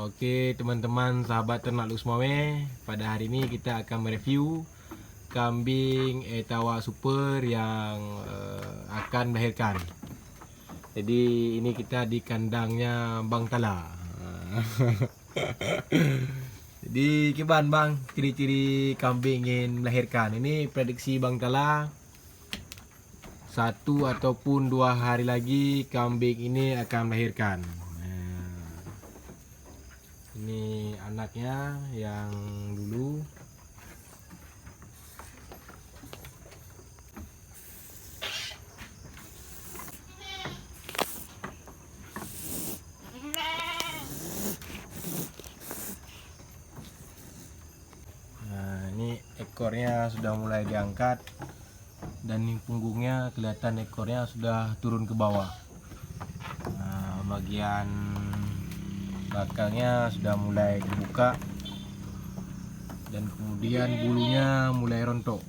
Oke teman-teman sahabat ternak Lusmawe, pada hari ini kita akan mereview kambing Etawa Super yang akan melahirkan. Jadi ini kita di kandangnya Bang Tala. Jadi gimana Bang ciri-ciri kambing ingin melahirkan? Ini prediksi Bang Tala 1 ataupun 2 hari lagi kambing ini akan melahirkan. Ini anaknya yang dulu. Nah, ini ekornya sudah mulai diangkat dan ini punggungnya kelihatan ekornya sudah turun ke bawah. Nah, bagian belakangnya sudah mulai dibuka dan kemudian bulunya mulai rontok.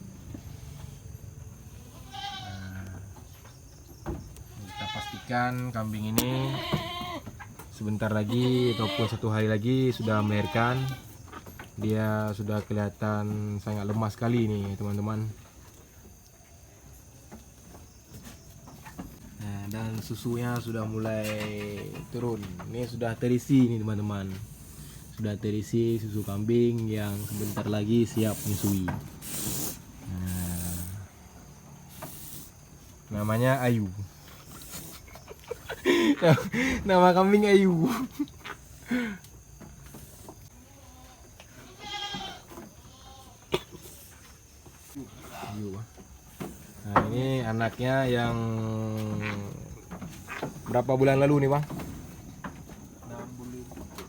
Nah, kita pastikan kambing ini sebentar lagi ataupun 1 hari lagi sudah melahirkan. Dia sudah kelihatan sangat lemas sekali nih teman-teman. Dan susunya sudah mulai turun. Ini sudah terisi nih teman-teman. Sudah terisi susu kambing yang sebentar lagi siap menyusui. Nah, namanya Ayu. Nama kambing Ayu. Nah, ini anaknya yang berapa bulan lalu nih Bang? 6 bulan.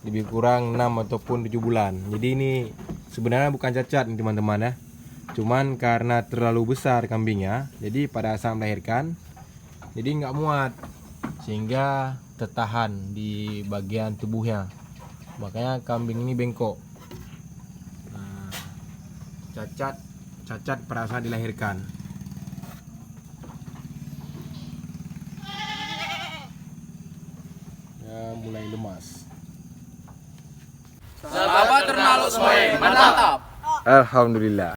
Lebih kurang 6 ataupun 7 bulan. Jadi ini sebenarnya bukan cacat nih teman-teman ya. Cuman karena terlalu besar kambingnya, jadi pada saat melahirkan jadi nggak muat sehingga tertahan di bagian tubuhnya. Makanya kambing ini bengkok. Nah, cacat pada saat dilahirkan. Mulai lemas. Sahabat ternak Lusmawe, mantap. Alhamdulillah.